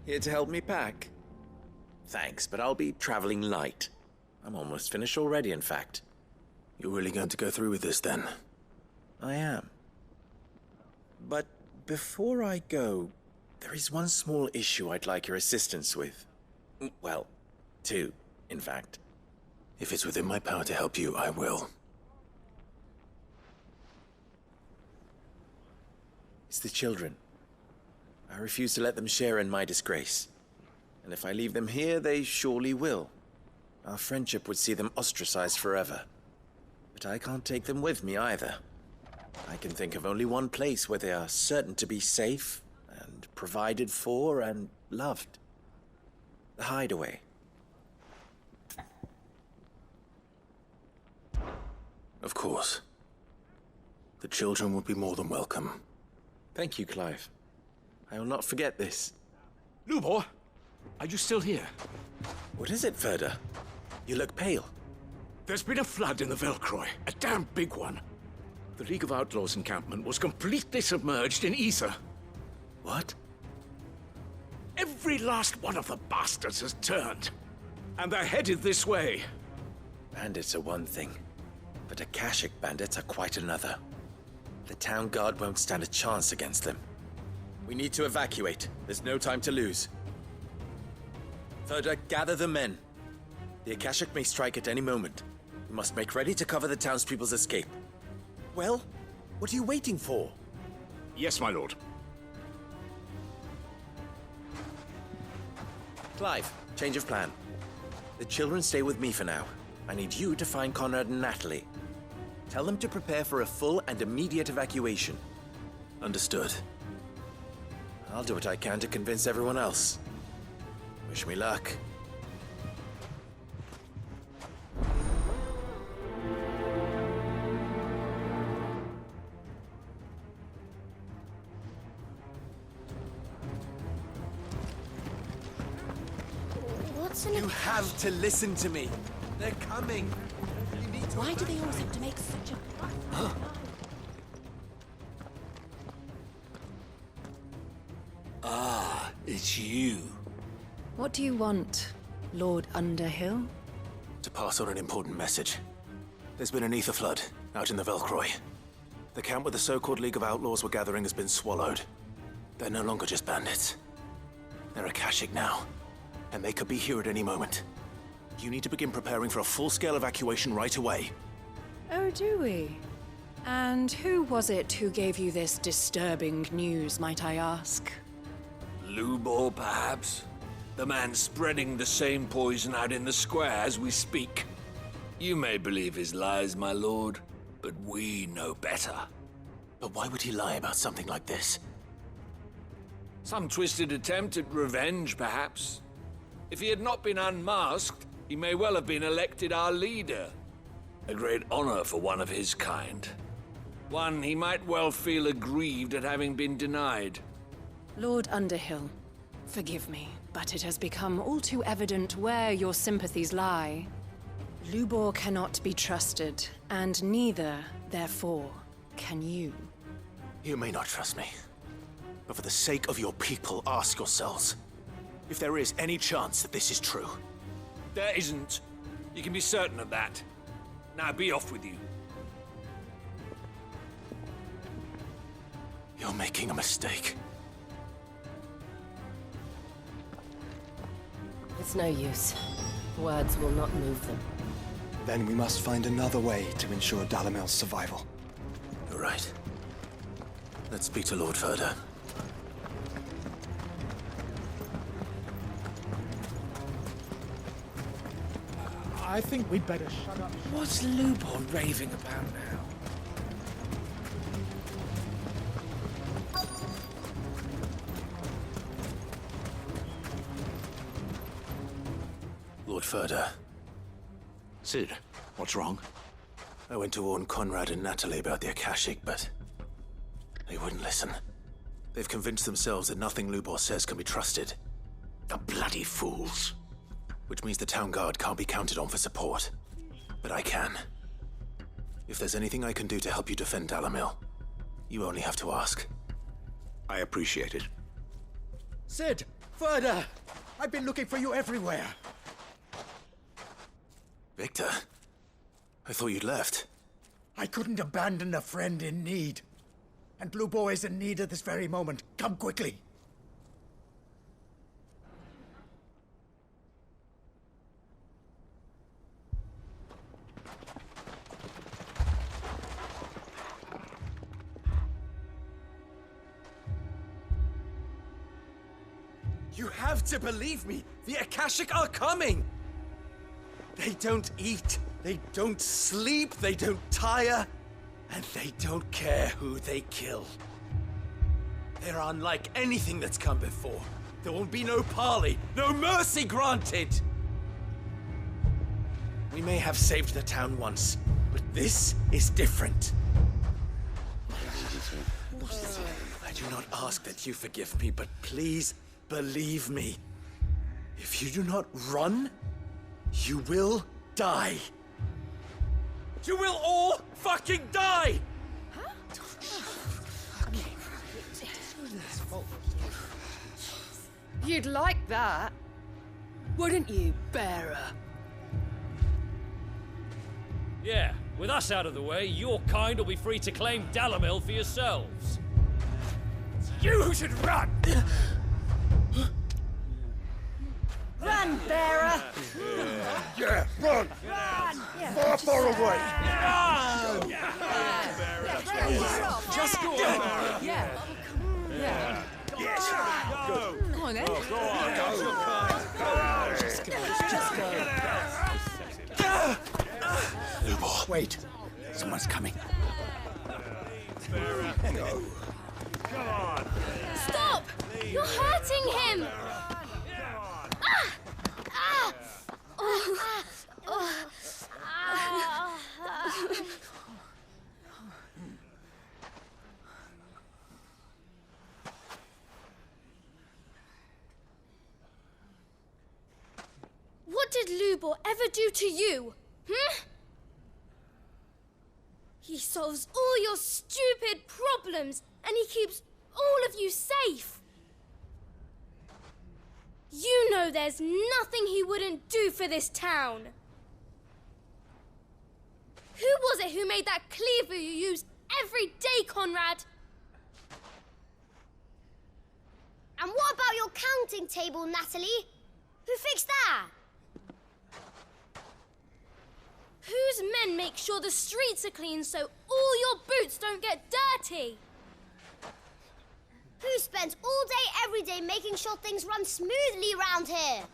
Here to help me pack? Thanks, but I'll be traveling light. I'm almost finished already, in fact. You're really going to go through with this, then? I am. But before I go, there is one small issue I'd like your assistance with. Well, two, in fact. If it's within my power to help you, I will. It's the children. I refuse to let them share in my disgrace. And if I leave them here, they surely will. Our friendship would see them ostracized forever. But I can't take them with me either. I can think of only one place where they are certain to be safe, and provided for, and loved. The Hideaway. Of course. The children would be more than welcome. Thank you, Clive. I will not forget this. Lubor, are you still here? What is it, Ferda? You look pale. There's been a flood in the Velcroy, a damn big one. The League of Outlaws encampment was completely submerged in ether. What? Every last one of the bastards has turned. And they're headed this way. Bandits are one thing, but Akashic bandits are quite another. The town guard won't stand a chance against them. We need to evacuate. There's no time to lose. Ferda, gather the men. The Akashic may strike at any moment. We must make ready to cover the townspeople's escape. Well, what are you waiting for? Yes, my lord. Clive, change of plan. The children stay with me for now. I need you to find Conrad and Natalie. Tell them to prepare for a full and immediate evacuation. Understood. I'll do what I can to convince everyone else. Wish me luck. You have to listen to me. They're coming. You need to. Why do they always have to make such a... Ah, it's you. What do you want, Lord Underhill? To pass on an important message. There's been an ether flood out in the Velcroy. The camp where the so-called League of Outlaws were gathering has been swallowed. They're no longer just bandits. They're Akashic now, and they could be here at any moment. You need to begin preparing for a full-scale evacuation right away. Oh, do we? And who was it who gave you this disturbing news, might I ask? Lubor, perhaps? The man spreading the same poison out in the square as we speak. You may believe his lies, my lord, but we know better. But why would he lie about something like this? Some twisted attempt at revenge, perhaps. If he had not been unmasked, he may well have been elected our leader. A great honor for one of his kind. One he might well feel aggrieved at having been denied. Lord Underhill, forgive me, but it has become all too evident where your sympathies lie. Lubor cannot be trusted, and neither, therefore, can you. You may not trust me, but for the sake of your people, ask yourselves if there is any chance that this is true. There isn't. You can be certain of that. Now be off with you. You're making a mistake. It's no use. Words will not move them. Then we must find another way to ensure Dalimil's survival. You're right. Let's speak to Lord Ferda. I think we'd better shut up. What's Lubor raving about now? Lord Ferda. Sid, what's wrong? I went to warn Conrad and Natalie about the Akashic, but they wouldn't listen. They've convinced themselves that nothing Lubor says can be trusted. The bloody fools. Which means the town guard can't be counted on for support. But I can. If there's anything I can do to help you defend Dalimil, you only have to ask. I appreciate it. Sid, Further! I've been looking for you everywhere. Victor? I thought you'd left. I couldn't abandon a friend in need. And Blue Boar is in need at this very moment. Come quickly. You have to believe me! The Akashic are coming! They don't eat, they don't sleep, they don't tire, and they don't care who they kill. They're unlike anything that's come before. There will be no parley, no mercy granted! We may have saved the town once, but this is different. I do not ask that you forgive me, but please, believe me, if you do not run, you will die. You will all fucking die! You'd like that, wouldn't you, bearer? Yeah, with us out of the way, your kind will be free to claim Dalimil for yourselves. You should run! Run, bearer! Yeah, run! Run! Far, far away! Just go on! Yeah. Yes! Go! Come on, then. Just go. Lubor. Wait, someone's coming. Stop! You're hurting him! What did Lubor ever do to you? He solves all your stupid problems, and he keeps all of you safe. You know there's nothing he wouldn't do for this town. Who was it who made that cleaver you use every day, Conrad? And what about your counting table, Natalie? Who fixed that? Whose men make sure the streets are clean so all your boots don't get dirty? Who spends all day, every day making sure things run smoothly round here?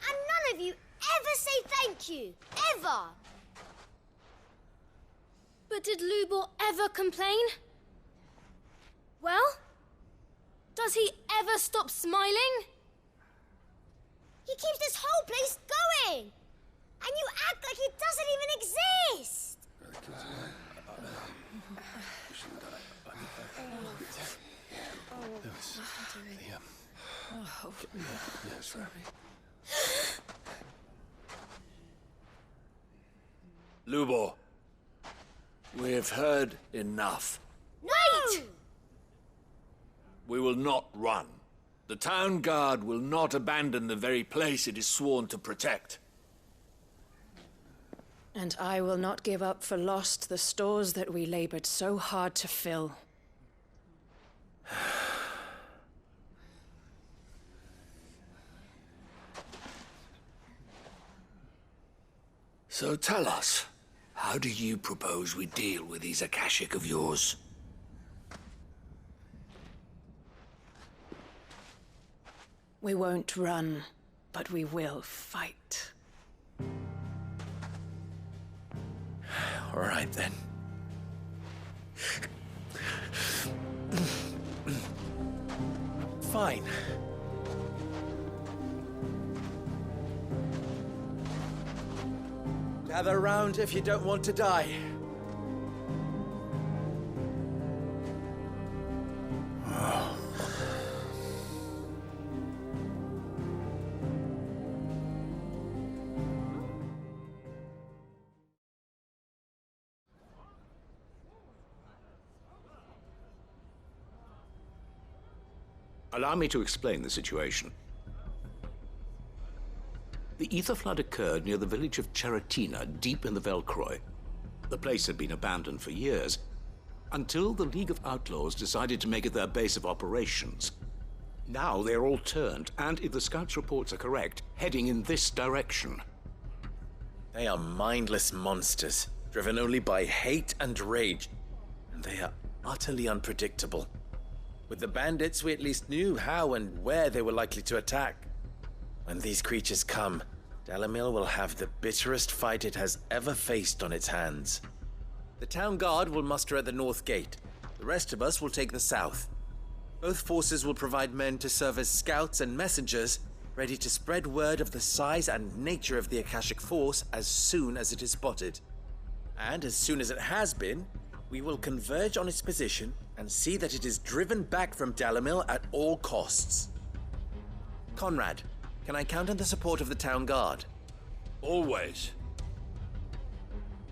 And none of you ever say thank you. Ever. But did Lubor ever complain? Well, does he ever stop smiling? He keeps this whole place going. And you act like it doesn't even exist. Lubor, we've heard enough. Wait! We will not run. The town guard will not abandon the very place it is sworn to protect. And I will not give up for lost the stores that we labored so hard to fill. So tell us, how do you propose we deal with these Akashic of yours? We won't run, but we will fight. All right, then. Fine. Gather round if you don't want to die. Allow me to explain the situation. The ether flood occurred near the village of Cheratina, deep in the Velcroy. The place had been abandoned for years, until the League of Outlaws decided to make it their base of operations. Now they're all turned, and if the scouts' reports are correct, heading in this direction. They are mindless monsters, driven only by hate and rage, and they are utterly unpredictable. With the bandits, we at least knew how and where they were likely to attack. When these creatures come, Dalimil will have the bitterest fight it has ever faced on its hands. The town guard will muster at the north gate. The rest of us will take the south. Both forces will provide men to serve as scouts and messengers, ready to spread word of the size and nature of the Akashic force as soon as it is spotted. And as soon as it has been, we will converge on its position and see that it is driven back from Dalimil at all costs. Conrad, can I count on the support of the town guard? Always.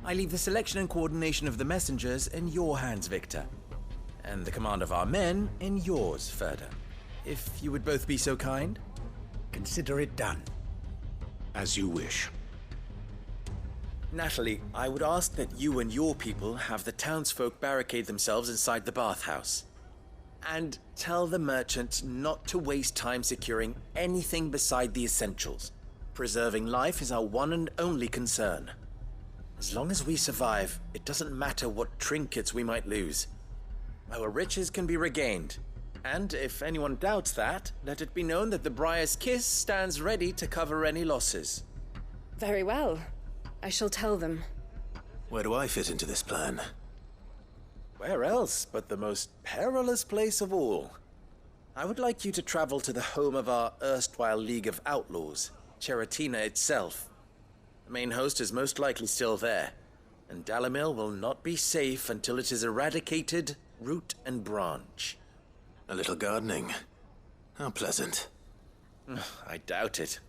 I leave the selection and coordination of the messengers in your hands, Victor. And the command of our men in yours, Ferda. If you would both be so kind. Consider it done. As you wish. Natalie, I would ask that you and your people have the townsfolk barricade themselves inside the bathhouse. And tell the merchant not to waste time securing anything beside the essentials. Preserving life is our one and only concern. As long as we survive, it doesn't matter what trinkets we might lose. Our riches can be regained. And if anyone doubts that, let it be known that the Briar's Kiss stands ready to cover any losses. Very well. I shall tell them. Where do I fit into this plan? Where else but the most perilous place of all? I would like you to travel to the home of our erstwhile League of Outlaws, Cheratina itself. The main host is most likely still there, and Dalimil will not be safe until it is eradicated, root and branch. A little gardening. How pleasant. I doubt it.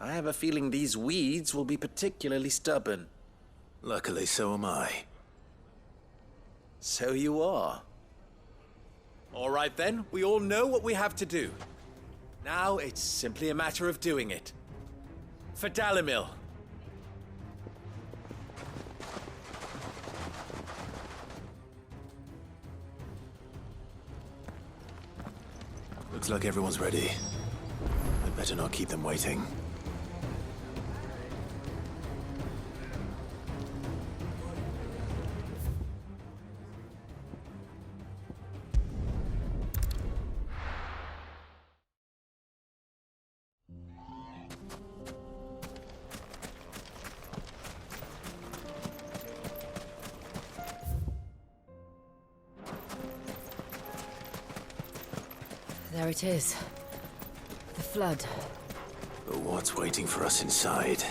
I have a feeling these weeds will be particularly stubborn. Luckily, so am I. So you are. All right then, we all know what we have to do. Now it's simply a matter of doing it. For Dalimil. Looks like everyone's ready. I'd better not keep them waiting. There it is. The flood. But what's waiting for us inside?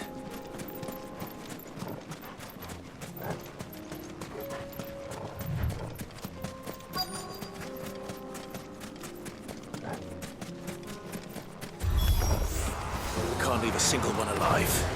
Can't leave a single one alive.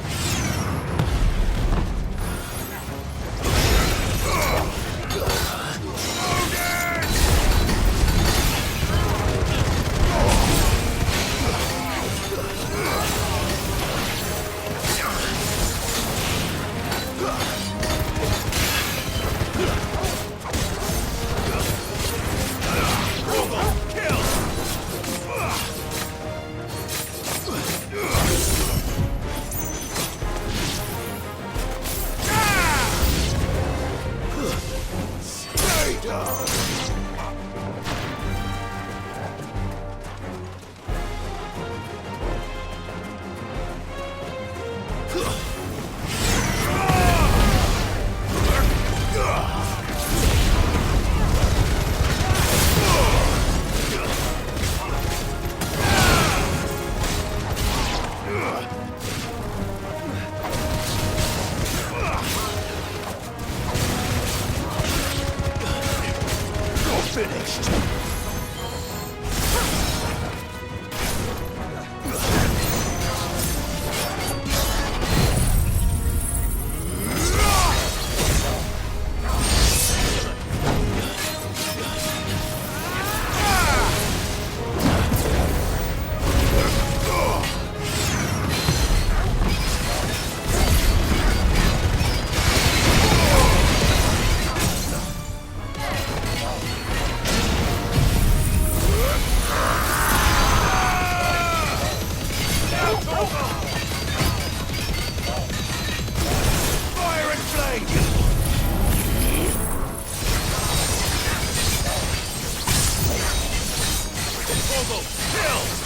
Vogel, kill!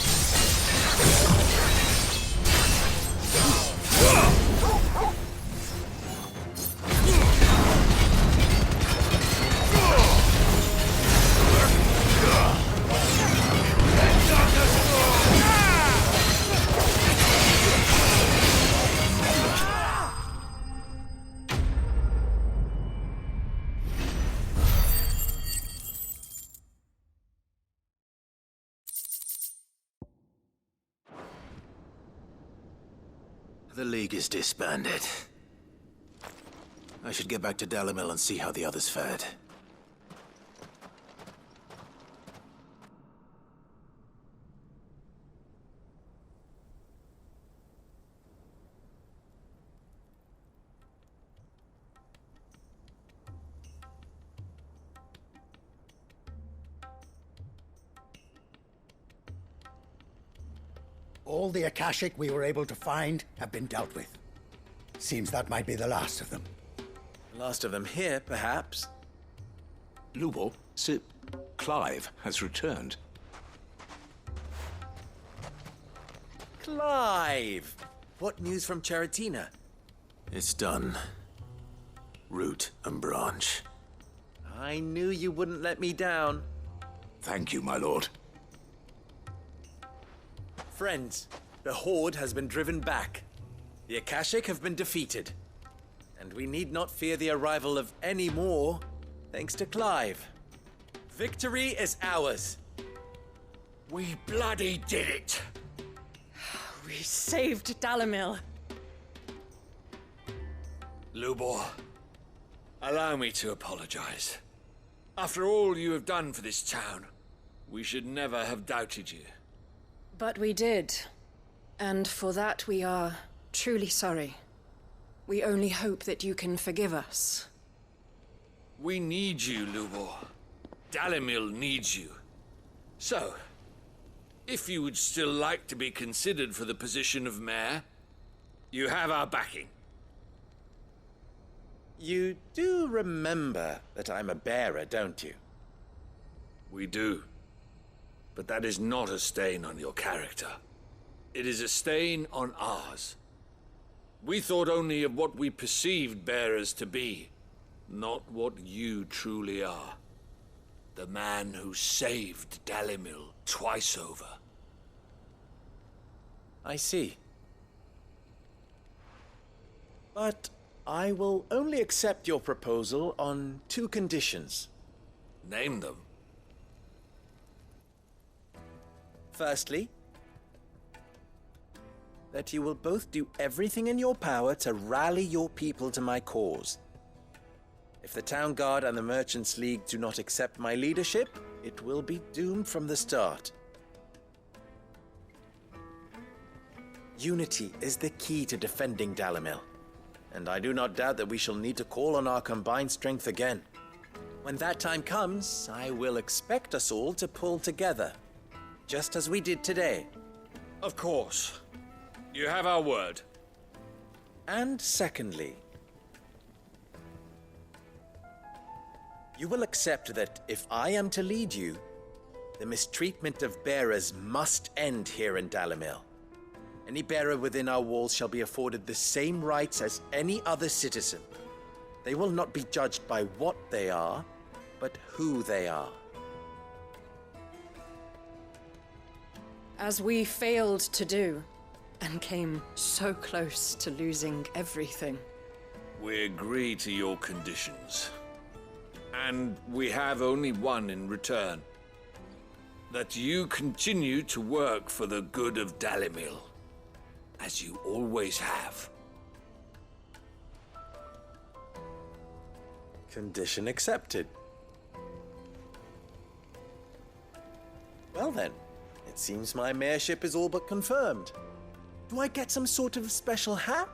The League is disbanded. I should get back to Dalimil and see how the others fared. All the Akashic we were able to find have been dealt with. Seems that might be the last of them. Last of them here, perhaps. Lubor, Sir Clive has returned. Clive! What news from Charatina? It's done. Root and branch. I knew you wouldn't let me down. Thank you, my lord. Friends, the Horde has been driven back. The Akashic have been defeated. And we need not fear the arrival of any more, thanks to Clive. Victory is ours. We bloody did it! We saved Dalimil. Lubor, allow me to apologize. After all you have done for this town, we should never have doubted you. But we did. And for that we are truly sorry. We only hope that you can forgive us. We need you, Lubor. Dalimil needs you. So, if you would still like to be considered for the position of mayor, you have our backing. You do remember that I'm a bearer, don't you? We do. But that is not a stain on your character. It is a stain on ours. We thought only of what we perceived bearers to be, not what you truly are. The man who saved Dalimil twice over. I see. But I will only accept your proposal on 2 conditions. Name them. Firstly, that you will both do everything in your power to rally your people to my cause. If the Town Guard and the Merchants League do not accept my leadership, it will be doomed from the start. Unity is the key to defending Dalimil, and I do not doubt that we shall need to call on our combined strength again. When that time comes, I will expect us all to pull together. Just as we did today. Of course. You have our word. And secondly, you will accept that if I am to lead you, the mistreatment of bearers must end here in Dalimil. Any bearer within our walls shall be afforded the same rights as any other citizen. They will not be judged by what they are, but who they are. As we failed to do, and came so close to losing everything. We agree to your conditions. And we have only one in return. That you continue to work for the good of Dalimil, as you always have. Condition accepted. Well then. It seems my mayorship is all but confirmed. Do I get some sort of special hat?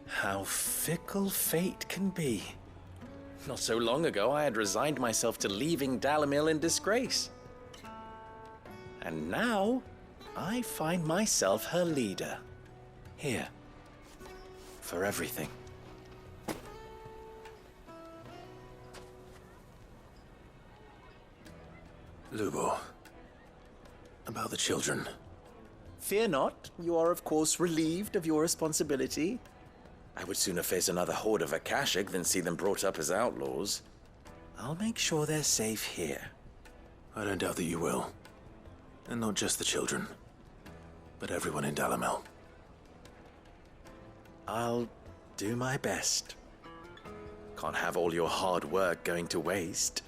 How fickle fate can be. Not so long ago, I had resigned myself to leaving Dalimil in disgrace. And now, I find myself her leader. Here. For everything. Lubor. About the children. Fear not. You are, of course, relieved of your responsibility. I would sooner face another horde of Akashic than see them brought up as outlaws. I'll make sure they're safe here. I don't doubt that you will. And not just the children, but everyone in Dalimil. I'll do my best. Can't have all your hard work going to waste.